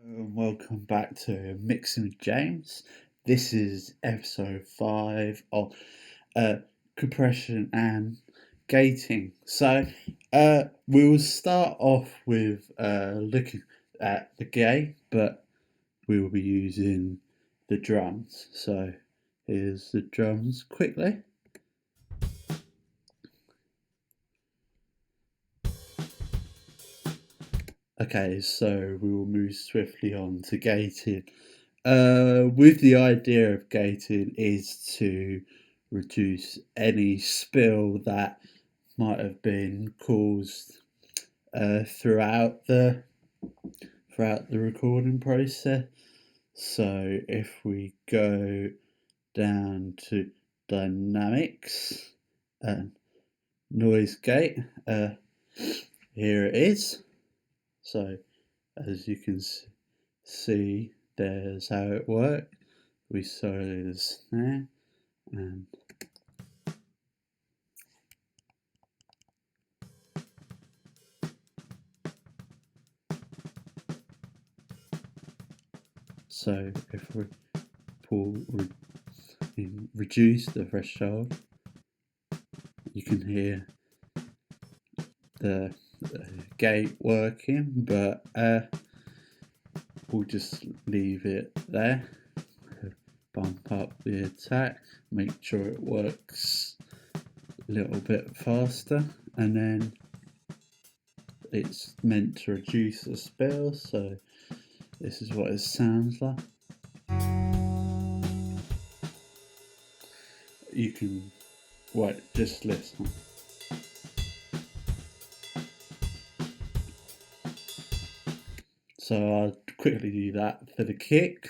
Welcome back to Mixing with James. This is episode 5 of uh, compression and gating. We will start off with looking at the gate, but we will be using the drums. So, here's the drums quickly. Okay, so we will move swiftly on to gating. With the idea of gating is to reduce any spill that might have been caused throughout the recording process. So if we go down to dynamics and noise gate, here it is. So as you can see, there's how it worked. We solo the snare and so if we reduce the threshold, you can hear the gate working, but we'll just leave it there. Bump up the attack, make sure it works a little bit faster, and then it's meant to reduce the spill, so this is what it sounds like. You can just listen. So I'll quickly do that for the kick.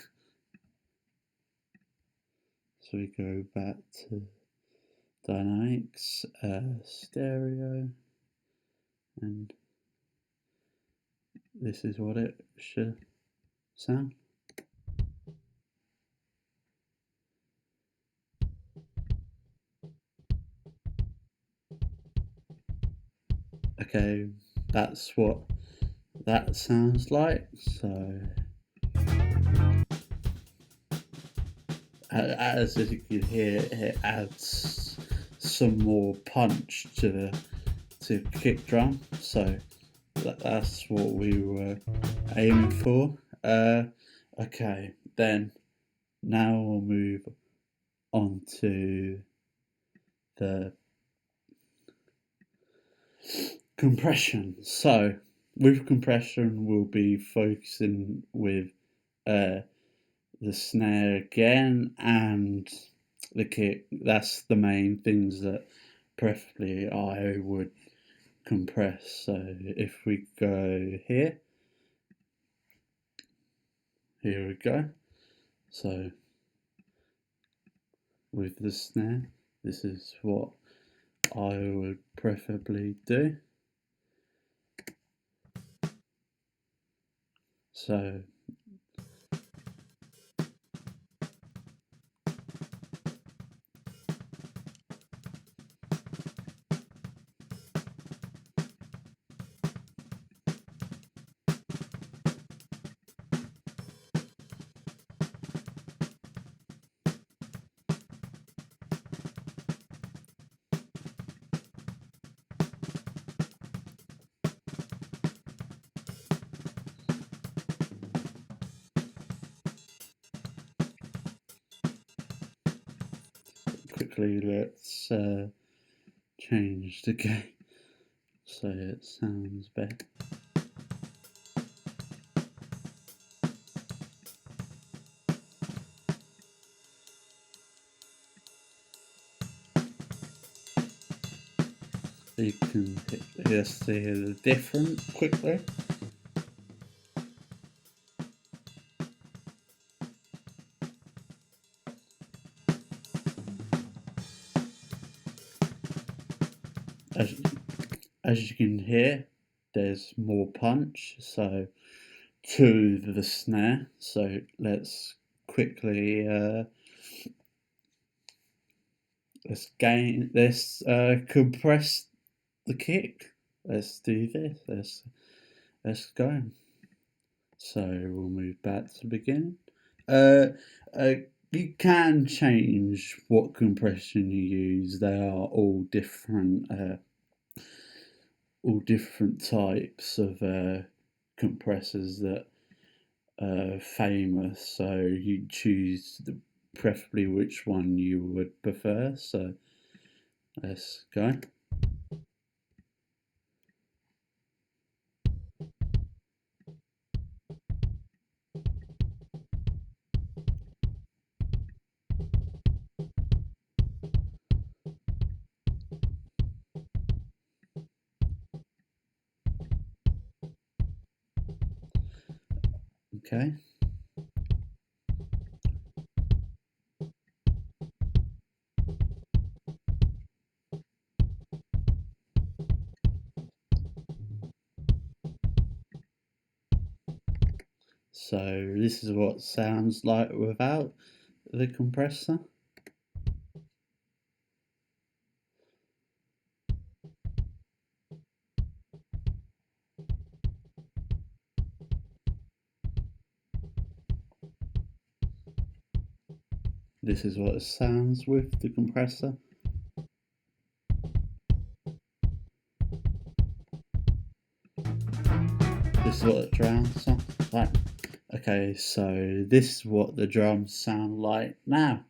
So we go back to dynamics, stereo, and this is what it should sound. Okay, that's what that sounds like. So as you can hear, it adds some more punch to the kick drum. So that's what we were aiming for. Okay, then now we'll move on to the compression. So with compression, we'll be focusing with the snare again and the kick. That's the main things that preferably I would compress. So if we go here we go. So with the snare, this is what I would preferably do. So quickly let's change the gain so it sounds better. You can just hear the difference quickly. As you can hear, there's more punch to the snare. So let's quickly compress the kick. Let's do this. Let's go. So we'll move back to the beginning. Uh, uh, you can change what compression you use. They are all different types of compressors that are famous. So you choose preferably which one you would prefer. So let's go. Okay. So this is what it sounds like without the compressor. This is what it sounds with the compressor. This is what the drums sound like. Okay, so this is what the drums sound like now.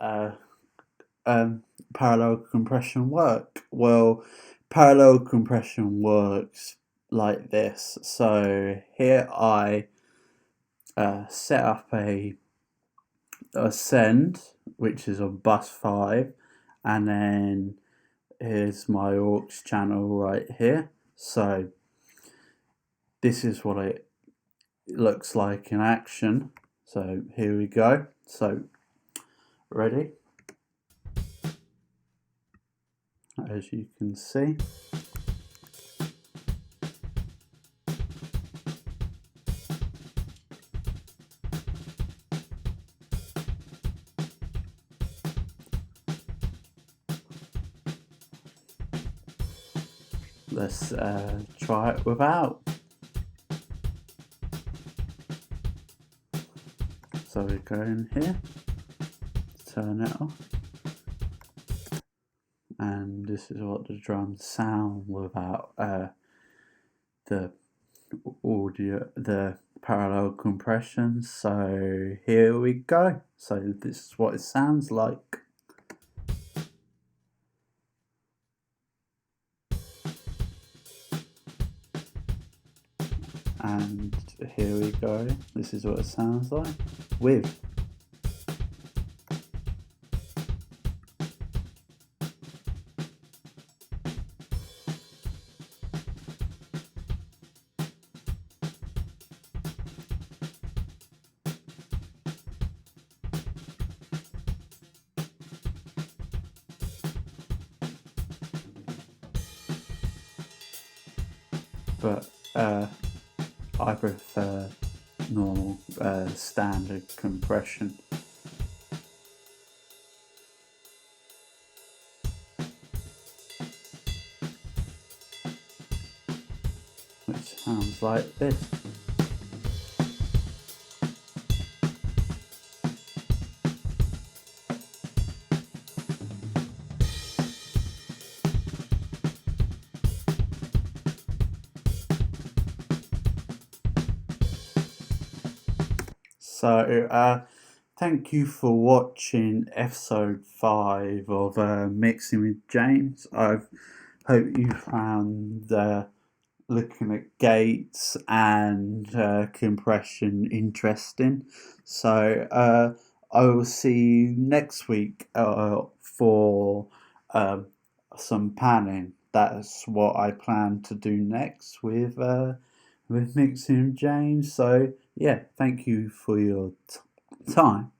Uh, Parallel compression work? Well, parallel compression works like this. So here I set up a send, which is on bus 5, and then here's my aux channel right here. So this is what it looks like in action. So here we go. So ready? As you can see. Let's try it without. So we go in here, turn it off, and this is what the drums sound without the audio, the parallel compression. So here we go. So this is what it sounds like. And here we go. This is what it sounds like with. But I prefer normal standard compression. Which sounds like this. So, thank you for watching episode 5 of Mixing with James. I hope you found looking at gates and compression interesting. So, I will see you next week for some panning. That's what I plan to do next with with mixing with James. So yeah, thank you for your time.